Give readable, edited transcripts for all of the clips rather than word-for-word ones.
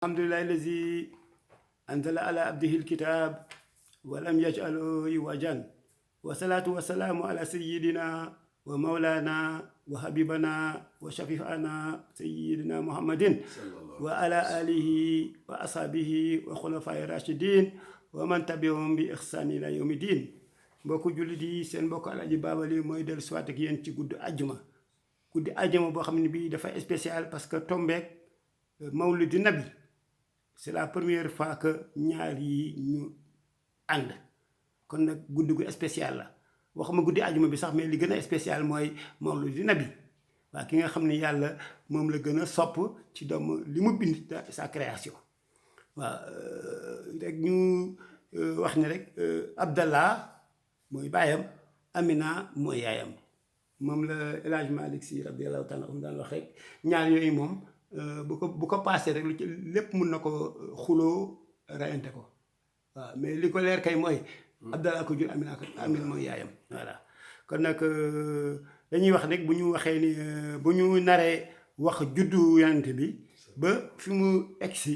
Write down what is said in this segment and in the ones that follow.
الحمد لله الذي أنزل على عبده الكتاب ولم يجعله عوجا والصلاة والسلام على سيدنا ومولانا وحبيبنا وشفيعنا سيدنا محمد وعلى آله وأصحابه وخلفاء الراشدين ومن تبعهم بإحسان إلى يوم الدين. mbokku jullit yi seen mbokk Alaaji Baaba Ly mooy dellu si waat ak yéen ci guddi àjjuma boo xam ne bii dafa spécial parce que tombeek mawlidi nabi. C'est la première fois que ñaar yi ñu ànd kon nag guddi gu spécial la waxuma guddi àjjuma bi sax mais li gën a spécial mooy mawlidi nabi waa ki nga xam ne yàlla moom la gën a sopp ci doomu li mu bind sa création waaw rek ñu wax ni rek Abdallah mooy baayam, Amina mooy yaayam moom la El Hadj Malick Sy radiyallahu taala anhu daan wax rek ñaar yooyu moom bu ko paasee rek lu ci lépp mun na ko xuloo rayante ko waaw mais li ko leer kay mooy Abdallah ko jur Amina mooy yaayam voilà. kon nag dañuy wax rek bu ñu waxee ni bu ñu naree wax juddu yonent bi ba fi mu egsi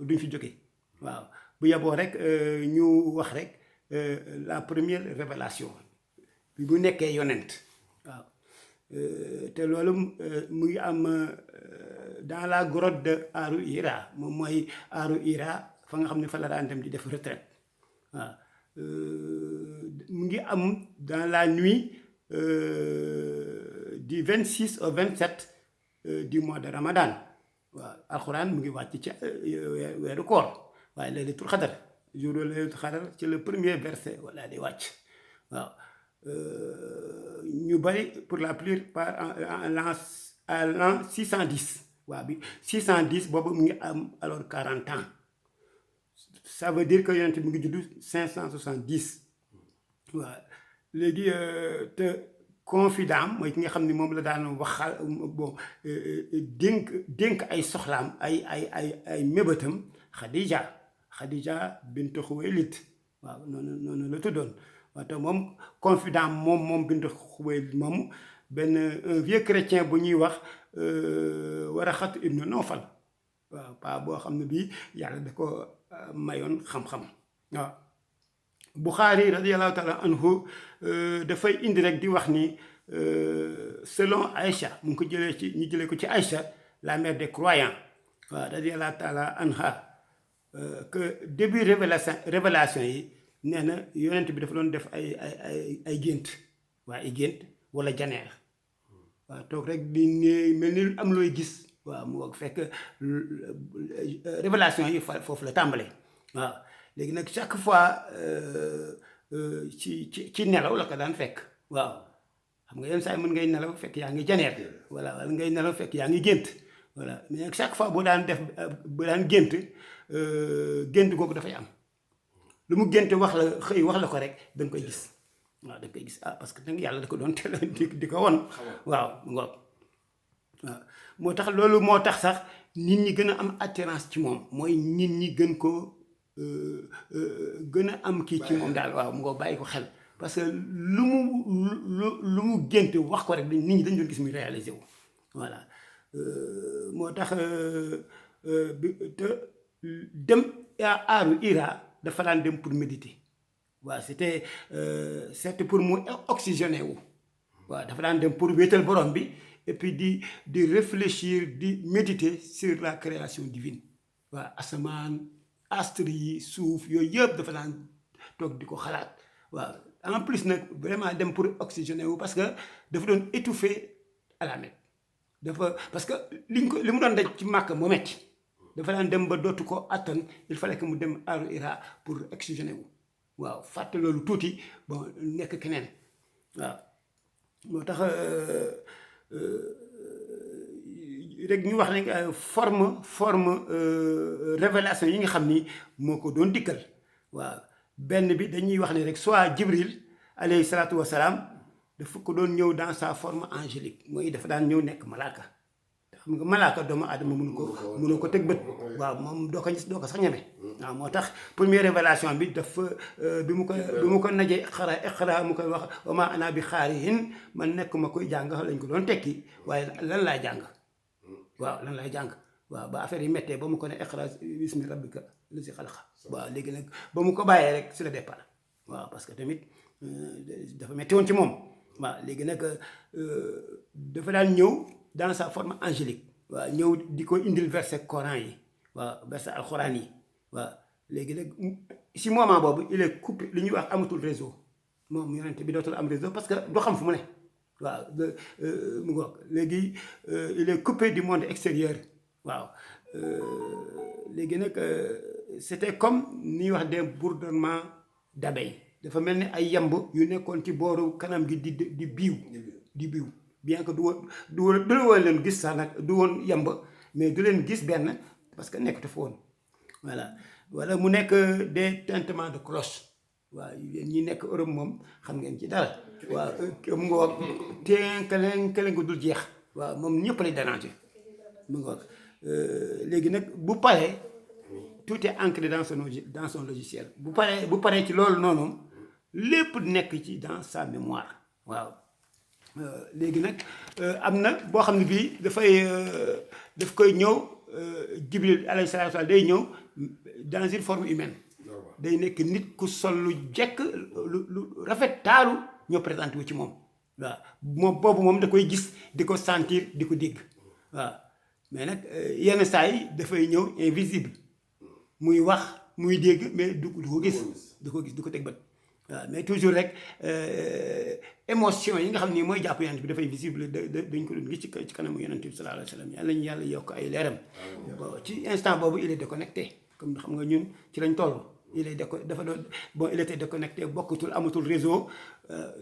duñ fi jóge waaw bu yeboo rek ñu wax rek la première révélation bi bu nekkee yonent waaw te loolu mu ngi am dans la grotte de Aaru Hira moom mooy Aaru Hira fa nga xam ne fa la daan dem di def retraite waaw mu ngi am dans la nuit du 26 au 27 du mois de Ramadan waaw alxuraan mu ngi wàcc ci weeru koor waaye laylatul xadar jour laylatul xadar ci le premier verset wala di wàcc waaw ñu bari pour la plupart en l'an 610 waaw bi 610 boobu mu ngi am alors 40 ans ça veut dire que yonent mu ngi juddu 570 waaw léegi te confident mooy ki nga xam ni moom la daan waxal bon dénk ay soxlaam ay mébétam Khadija bint Xuwaylid waaw noonu la tuddoon waaw te moom confident moom bint Xuwaylid moom benn un vieux chrétien bu ñuy wax Waraxatu ibnu Nawfal waaw paa boo xam ne bii yàlla da ko mayoon xam-xam waaw. Buxaari radiyallahu taala anhu dafay indi rek di wax ni selon Aïcha mu ngi ko ñu jëlee ko ci Aïcha la mère des croyants waaw radiyallahu taala anha que début révélation yi nee na yonent bi dafa doon def ay gént waa ay gént wala janeer waaw toog rek di mel ni am looy gis waaw mu fekk révélation yi foofu la tàmbalee waaw léegi nag chaque fois ci nelaw la ko daan fekk waaw xam nga yenn saa yi mën ngay nelaw fekk yaa ngi janeer voilà wala ngay nelaw fekk yaa ngi gént voilà mais nag chaque fois boo daan gént gént googu dafay am lu mu gént wax la ko rek da nga koy gis waaw da nga koy gis parce que nag yàlla da ko doon teel di ko won waaw ngoog waaw moo tax loolu moo tax sax nit ñi gën a am attirance ci moom mooy nit ñi gën ko gën a am kii ci moom daal waaw mu ngo bàyyi ko xel parce que lu mu gént wax ko rek nit ñi dañ doon gis muy réalisé wu voilà moo tax te dem Aaru Hira dafa daan dem pour méditer waaw c'était pour mu oxygéné wu waaw dafa daan dem pour wéetal borom bi et puis di réfléchir di méditer sur la création divine waaw asamaan astre yi suuf yooyu yëpp dafa daan toog di ko xalaat waaw en plus nag vraiment dem pour oxygéné wu parce que dafa doon étouffer à la Mecque dafa parce que li mu doon daj ci Màkka moo metti dafa daan dem ba dootu ko attan il fallait que mu dem Aaru Hira pour oxygéné wu waaw fàtte loolu tuuti bon nekk keneen waaw moo tax rek ñu wax ne forme révélation yi nga xam ni moo ko doon dikkal waaw benn bi dañuy wax ne rek soit Jibril alayhi salaatu wasalaam dafa ko doon ñëw dans sa forme angélique mooy dafa daan ñëw nekk malaaka xam nga malaaka doomu aadama mënu ko teg bët waaw moom doo ko sax ñeme waaw moo tax première révélation bi dafa bi mu ko najee iqra mu koy wax wa maa ana bi xaariin man nekk ma koy jàng lañ ko doon tekki waaye lan laay jàng waaw lan lay jàng waaw ba affaire yi méttee ba mu ko ne iqra bismi rabbika lazi xalaqa waaw léegi nag ba mu ko bàyyee rek sur le départ waaw parce que tamit dafa métti woon ci moom waaw léegi nag dafa daan ñëw dans sa forme angélique waaw ñëw di ko indil verset Coran yi waaw verset alxuraan yi waaw léegi nag si moment boobu il est coupé li ñuy wax amatul réseau moom yonent bi dootul am réseau parce que doo xam fu mu ne waaw mu ngoog léegi il est coupé du monde extérieur waaw léegi nag c'était comme ni ñuy wax des bourdonnements d'abeilles dafa mel ni ay yamb yu nekkoon ci booru kanam gi di biiw bien que du woon leen gis sax nag du woon yamb mais du leen gis benn parce que nekkatu fa woon voilà wala mu nekk des tintements de cloche waaw yéen ñi nekk Europe moom xam ngeen ci dara waaw mu nga wax kelen ko dul jeex waaw moom ñëpp lay déranger mu nga wax léegi nag bu paree tout est ancré dans son logiciel bu paree ci loolu noonu lépp nekk ci dans sa mémoire waaw léegi nag am na boo xam ne bii daf koy ñëw Jibril alayhi salaatu wa salaam day ñëw dans une forme humaine day nekk nit ku sol lu jekk lu rafet taaru ñoo présenté wu ci moom waaw moom boobu moom da koy gis di ko sentir di ko dégg waaw mais nag yenn saa yi dafay ñëw invisible muy wax muy dégg mais du ko gis du ko teg bët waaw mais toujours rek émotion yi nga xam ni mooy jàpp yonent bi dafay visible dañ ko doon gis ci kanamu yonent bi sallallahu alayhi wa sallam yàlla ñu yàlla yokk ay leeram bon ci instant boobu il est déconnecté comme xam nga ñun ci lañ toll il était déconnecté bokkatul amatul réseau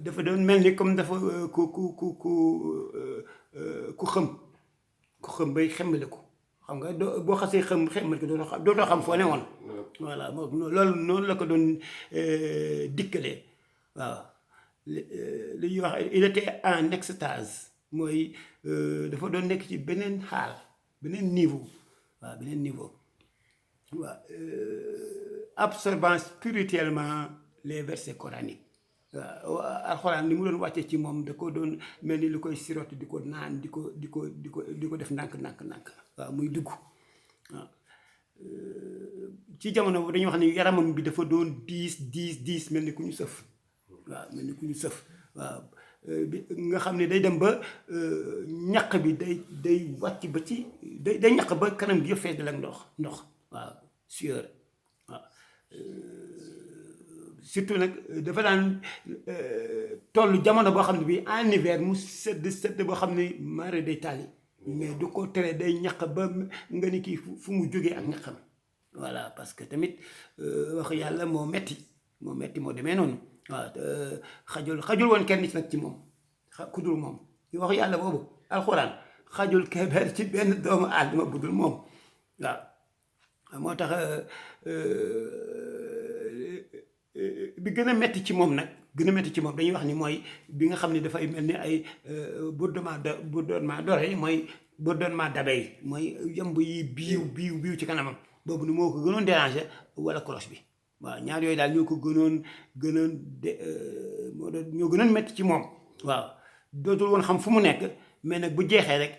dafa doon mel ni comme dafa ku xëm bay xemmale ko xam nga boo xasee xemmal ko dootoo xam foo ne woon voilà loolu noonu la ko doon dikkalee waaw li ñuy wax il était en extase mooy dafa doon nekk ci beneen xaal beneen niveau waaw absorbant spirituellement les versets coraniques waaw alxuraan ni mu doon wàccee ci moom da ko doon mel ni lu koy sirote di ko naan di ko def ndànk waaw muy dugg waaw ci jamono boobu dañuy wax ne yaramam bi dafa doon diis mel ni ku ñu sëf waaw nga xam ne day dem ba ñaq bi day wàcc ba ci day ñaq ba kanam gi yëpp fees dal ak ndox waaw sueur waaw surtout nag dafa daan toll jamono boo xam ne bii en hiver mu sedd boo xam ne mare day taali mais du ko tere day ñaq ba nga ni kii fu mu jógee ak ñaqam voilà parce que tamit wax yàlla moo metti moo demee noonu waaw xajul woon kenn nag ci moom ku dul moom wax yàlla boobu alxuraan xajul kebeer ci benn doomu aadama bu dul moom waaw moo tax bi gën a metti ci moom dañuy wax ni mooy bi nga xam ne dafay mel ni ay bourdonnement d'oreille mooy bourdonnement d'abeille mooy yamb yi biiw ci kanamam boobu ni moo ko gënoon déranger wala cloche bi waaw ñaar yooyu daal ñoo ko gënoon ñoo gënoon metti ci moom waaw dootul woon xam fu mu nekk mais nag bu jeexee rek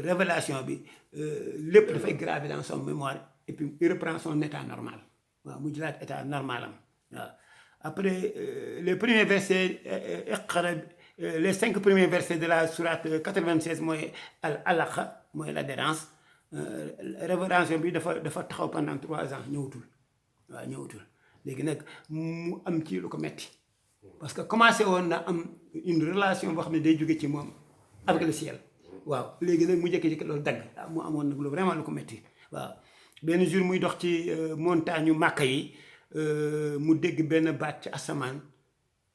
révélation bi lépp dafay gravé dans son mémoire et puis il reprend son état normal waaw mu jëlaat état normal am waaw après les premiers versets les 5 premiers versets de la sourate 96 mooy al-alaq mooy l'adhérence révélation bi dafa taxaw pendant 3 ans ñëwatul léegi nag mu am ci lu ko metti parce que commencé woon na am une relation boo xam ne day jóge ci moom avec le ciel waaw léegi nag mu jékki-jékki loolu dagg mu amoon nag lu vraiment lu ko metti waaw benn jour muy dox ci montagne yu Màkka yi mu dégg benn baat ci asamaan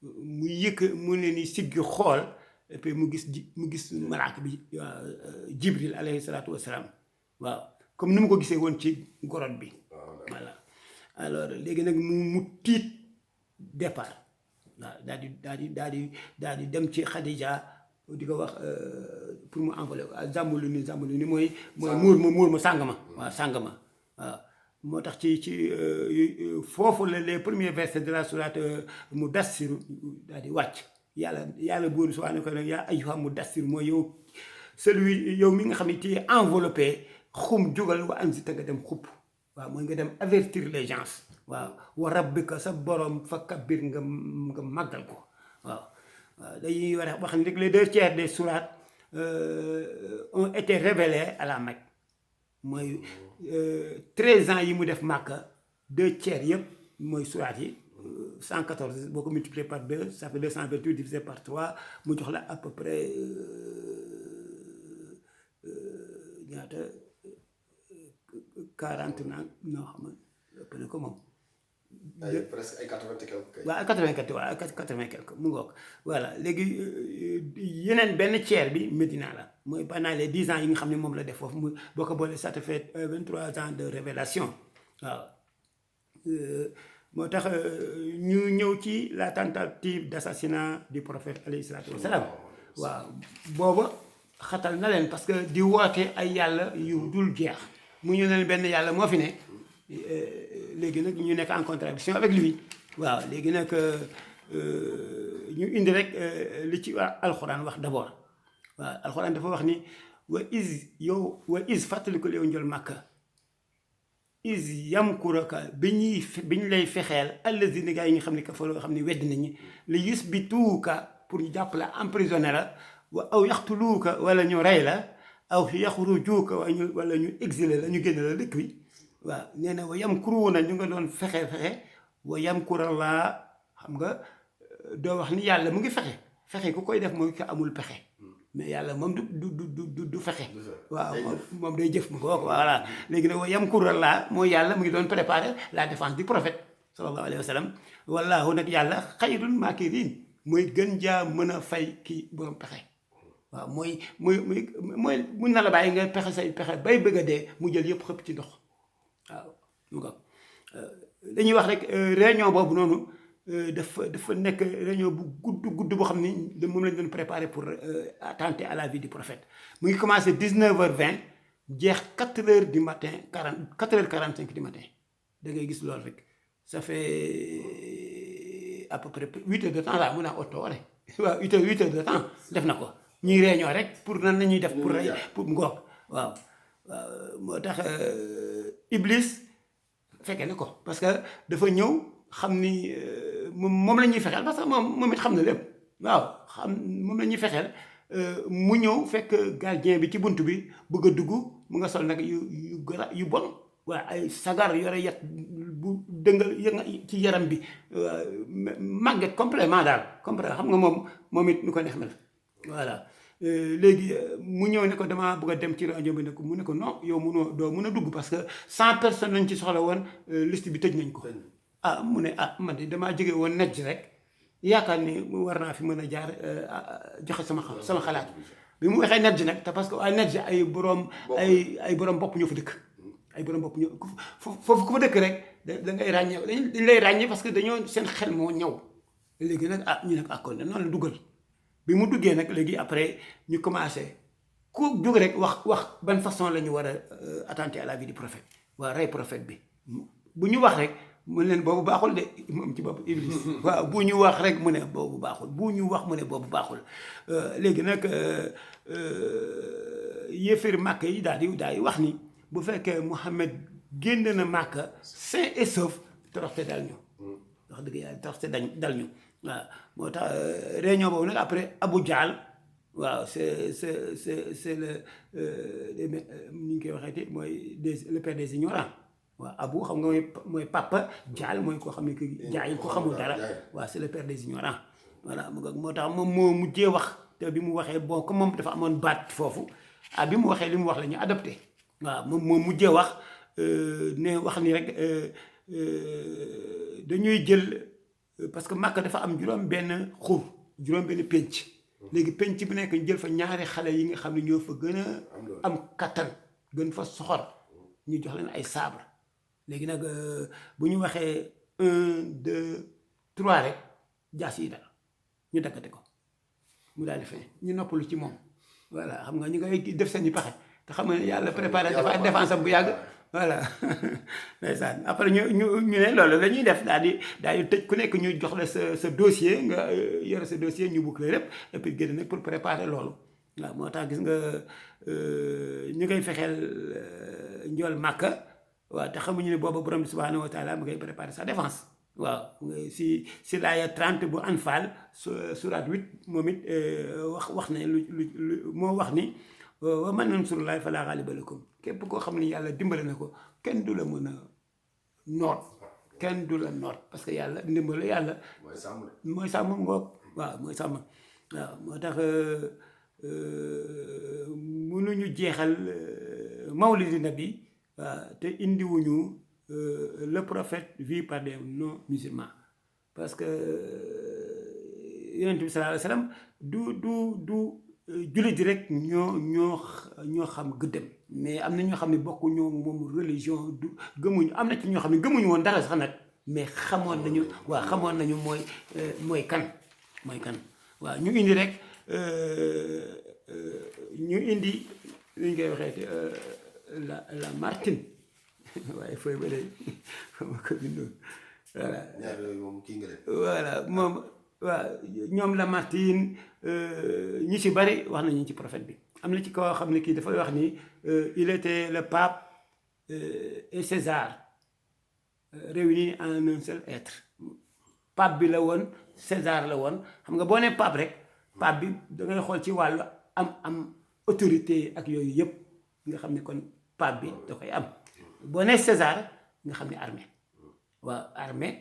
mu ne ni siggi xool et puis mu gis malaaka bi Jibril alayhi salaatu wasalaam waaw comme ni mu ko gisee woon ci grotte bi voilà alors léegi nag mu tiit départ waaw daal di dem ci Khadija di ko wax pour mu envolé ko zambulu ni mooy muur ma sàng ma waaw moo tax ci foofu les premiers versets de la sourate Mudassir daal di wàcc yàlla buur subhaanahu wa taala yaa ayyuha Mudassir mooy yow mi nga xam ne ci enveloppé xum jugal wa anzi te nga dem xupp waaw mooy nga dem avertir les gens waaw wa rabbika sa borom fa kabbir nga màggal ko waaw dañuy wax ni rek les 2 tiers des sourates ont été révélés à la Mecque mooy 13 ans yi mu def Makka 2 tiers yëpp mooy sourates yi 114 boo ko multiplié par 2 ça fait 228 divisé par 3 mu jox la à peu près ñaata 40 naan non xam nga ëpp na ko moom. presque ay 80 et quelque. waaw 84 waaw 80 et quelque mu ngoog voilà léegi yeneen benn tiers bi Médina la mooy pendant les 10 ans yi nga xam ne moom la def foofu mu boo ko boolee ça te fait 23 ans de révélation waaw moo tax ñu ñëw ci la tentative d'assassinat du prophète alayhi salaatu wasalaam waaw booba xatal na leen parce que di woote ay yàlla yu dul jeex mu ñu leen benn yàlla moo fi ne léegi nag ñu nekk en contradiction avec lui waaw léegi nag ñu indi rek li ci alxuraan wax d'abord waaw alxuraan dafa wax ni wa is fàttaliku yow njol màkka is yamkuraka bi ñu lay fexeel allazina gaa yi nga xam ne kafaroo xam ne wedd nañu li yusbituuka pour ñu jàpp la emprisonné la aw yaxtuluuka wala ñu rey la aw yaxrujuuka wala ñu exilé la ñu génne la dëkk bi waaw nee na wa yamkuruuna ñu nga doon fexe wa yamkurallaa xam nga doo wax ni yàlla mu ngi fexe ku koy def mooy ko amul pexe mais yàlla moom du fexe waaw moom day jëf mu ko voilà léegi nag wa yamkurallaa mooy yàlla mu ngi doon préparer la défense du prophète sallallahu alayhi wa sallam wallaahu nag yàlla xayrul maakiriin mooy gën jaa mën a fay kii borom pexe waaw mooy mun na la bàyyi nga pexe say pexe bay bëgg a dee mu jël yëpp xëpp ci ndox waaw mu ko dañuy wax rek réunion boobu noonu dafa nekk réunion bu gudd boo xam ni moom lañ doon préparé pour attenter à la vie du prophète mu ngi commencé 19h20 jeex 4h du matin 4h45 du matin da ngay gis loolu rek ça fait à peu près 8 heures de temps là mun naa otoore waaw 8 heures de temps def na ko ñuy réunion rek pour nan la ñuy def pour ngoog waaw moo tax Iblis fekkee na ko parce que dafa ñëw xam ni moom la ñuy fexeel parce que moom it xam na lépp waaw moom la ñuy fexeel mu ñëw fekk gardien bi ci bunt bi bëgg a dugg mu nga sol nag yu bon waaw ay sagar yore yat bu dëngal ci yaram bi màgget complément daal complément xam nga moom it nu ko neex mel voilà léegi mu ñëw ne ko damaa bëgg a dem ci rajo bi ne ko mu ne ko non yow doo mun a dugg parce que 100 personnes lañ ci soxla woon liste bi tëj nañ ko mu ne man de damaa jóge woon nejj rek yaakaar ni war naa fi mën a jaar joxe sama xalaat bi mu waxee nejj nag te parce que waa nejj ay borom bopp ñoo fa dëkk ay borom bopp ñoo foofu ku fa dëkk rek da ngay ràññee dañ lay ràññee parce que dañoo seen xel moo ñëw léegi nag ñu ne ko kon noonu la duggal bi mu duggee nag léegi après ñu commencé ku jóg rek wax ban façon la ñu war a attenter à la vie du prophète waa rey prophète bi bu ñu wax rek mu ne leen boobu baaxul de moom ci bopp Iblis waaw bu ñu wax rek mu ne boobu baaxul bu ñu wax mu ne boobu baaxul léegi nag yéefar Màkka yi daal di wax ni bu fekkee Muhammad génn na Màkka sain et sauf toroxte dal ñu wax dëgg yàlla toroxte dal ñu waaw moo tax réunion boobu nag après Abu Jahl waaw c'est le ñu ngi koy waxeeti mooy le père des ignorants waaw Abu xam nga mooy papa Jahl mooy koo xam ne que jaay ko xamul dara waaw c'est le père des ignorants voilà moo tax moom moo mujjee wax te bi mu waxee bon comme moom dafa amoon baat foofu bi mu waxee li mu wax la ñu adopté waaw moom moo mujjee wax ne wax ni rek dañuy jël parce que Makka dafa am juróom benn pénc léegi pénc bi nekk ñu jël fa ñaari xale yi nga xam ne ñoo fa gën a am kattan gën fa soxor ñu jox leen ay sabre léegi nag bu ñu waxee 1 2 3 rek jaas yi dal ñu daggate ko mu daal di feeñ ñu noppalu ci moom voilà xam nga ñu ngay def seen i pexe te xam nga yàlla préparé dafa défense am bu yàgg voilà ndeysaan après ñu ne loolu la ñuy def daal di tëj ku nekk ñu jox la sa dossier nga yore sa dossier ñu boucler lépp et puis génn nag pour préparer loolu waaw moo tax gis nga ñu ngay fexeel njool màkka waaw te xamuñu ne booba borom bi subhanahu wa taala mu ngay préparer sa défense waaw si laaya 30 bu Anfal surat 8 moom it wax ne lu moo wax ni wa man yansurullahi fala ghaliba lakum képp koo xam ne yàlla dimbale na ko kenn du la mën a noot kenn du la noot parce que yàlla ndimbal yàlla mooy sàmm ngoog waaw mooy sàmm waaw moo tax mënuñu jeexal mawlidi nabi waaw te indiwuñu le prophète vu par des non musulmans parce que yonent bi sallallahu alayhi wa sallam du jullit rek ñoo xam gëddëm mais am na ñoo xam ne bokkuñoo moom religion du gëmuñu am na ci ñoo xam ne gëmuñu woon dara sax nag mais xamoon nañu mooy kan waaw ñu indi rek ñu indi li ñu koy waxee la Martine waaye fooy ba léegi ma ko bindoon voilà. ñaar yooyu moom kii nga leen. voilà moom waaw ñoom la Martine ñi ci bari wax nañu ci prophète bi am na ci koo xam ne kii dafay wax ni il était le pape et César réunis en un seul être pape bi la woon César la woon xam nga boo nee pape rek pape bi da ngay xool ci wàllu am autorité ak yooyu yëpp nga xam ne kon pape bi da koy am boo nee César nga xam ne armée waaw armée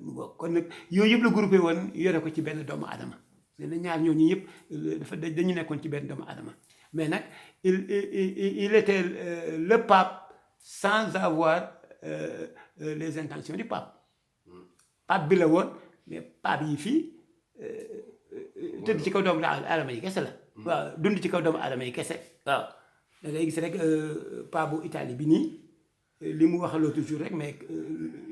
mu bokk kon nag yooyu yëpp la groupé woon yore ko ci benn doomu adama nee na ñaar ñooñu yëpp dañu nekkoon ci benn doomu adama mais nag il était le pape sans avoir les intentions du pape pape bi la woon mais pape yi fii tëdd ci kaw doomu adama yi kese la waaw dund ci kaw doomu adama yi kese waaw da ngay gis rek pape bu Italie bi nii li mu waxaloo toujours rek mais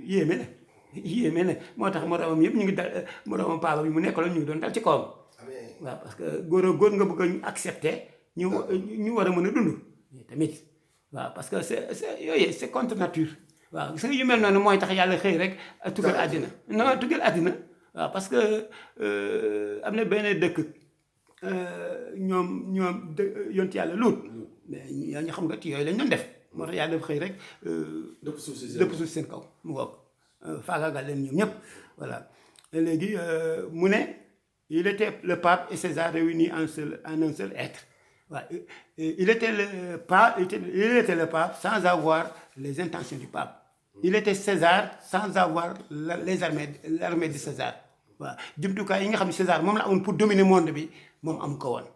yéeme na moo tax moroomam yëpp ñu ngi dal moroomam paaba bi mu nekkaloon ñu ngi doon dal ci kawam waaw parce que góor nga bëgg a accepter ñu war a mën a dund tamit waaw parce que c'est contre nature waaw gis nga yu mel noonu mooy tax yàlla xëy rek tugal àddina waaw parce que am na benn dëkk ñoom yonti yàlla luut mais yaa ñu xam nga ci yooyu lañ doon def moo tax yàlla dafa xëy rek dëpp suuf seen kaw mu ngoog faagaagal leen ñoom ñëpp voilà léegi mu ne il était le pape et César réunis en un seul être waaw il était le pape sans avoir les intentions du pape il était César sans avoir l'armée de César waaw jumtukaay yi nga xam ne César moom la amoon pour dominer monde bi moom am ko woon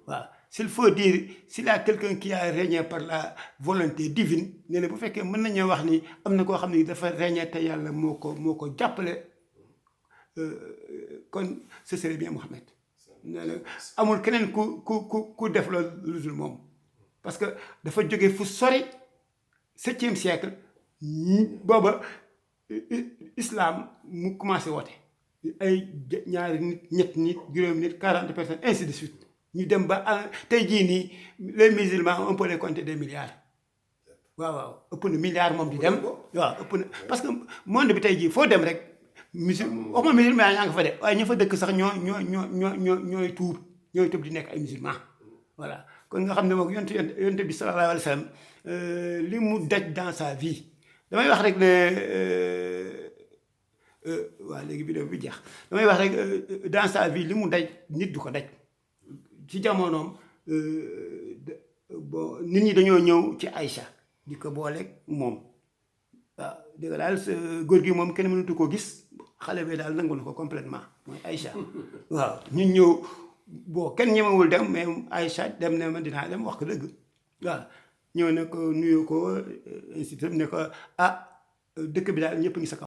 waaw s'il faut dire s'il y a quelqu'un qui a régné par la volonté divine ne la bu fekkee mën nañoo wax ni am na koo xam ne dafa régné te yàlla moo ko jàppale kon ce serait bien Mohammed nee na amul keneen ku def loolu lu dul moom parce que dafa jóge fu sori 7e siècle booba islam mu commencé woote ay ñaari nit ñetti nit juróomi nit 40 personnes ainsi de suite ñu dem ba tey jii nii les musulmans on peut les compter des milliards waaw ëpp na milliards moom di dem waaw ëpp na parce que monde bi tey jii foo dem rek waxuma musulman yaa nga fa de waaye ña fa dëkk sax ñooy tuub di nekk ay musulman voilà kon nga xam ne moom yonte bi sallallahu alayhi wa sallam li mu daj dans sa vie damay wax rek ne waaw léegi vidéo bi jeex damay wax rek dans sa vie li mu daj nit du ko daj ci jamonoom bon nit ñi dañoo ñëw ci Aïcha di ko booleeg moom waaw dëgg daal góor gi moom kenn mënatu ko gis xale bi daal nangu na ko complètement mooy Aïcha waaw ñu ñëw bon kenn ñemewul dem mais Aïcha dem ne ma dinaa dem wax ko dëgg waaw ñëw ne ko nuyu ko institut ne ko dëkk bi daal ñëpp ngi sa kaw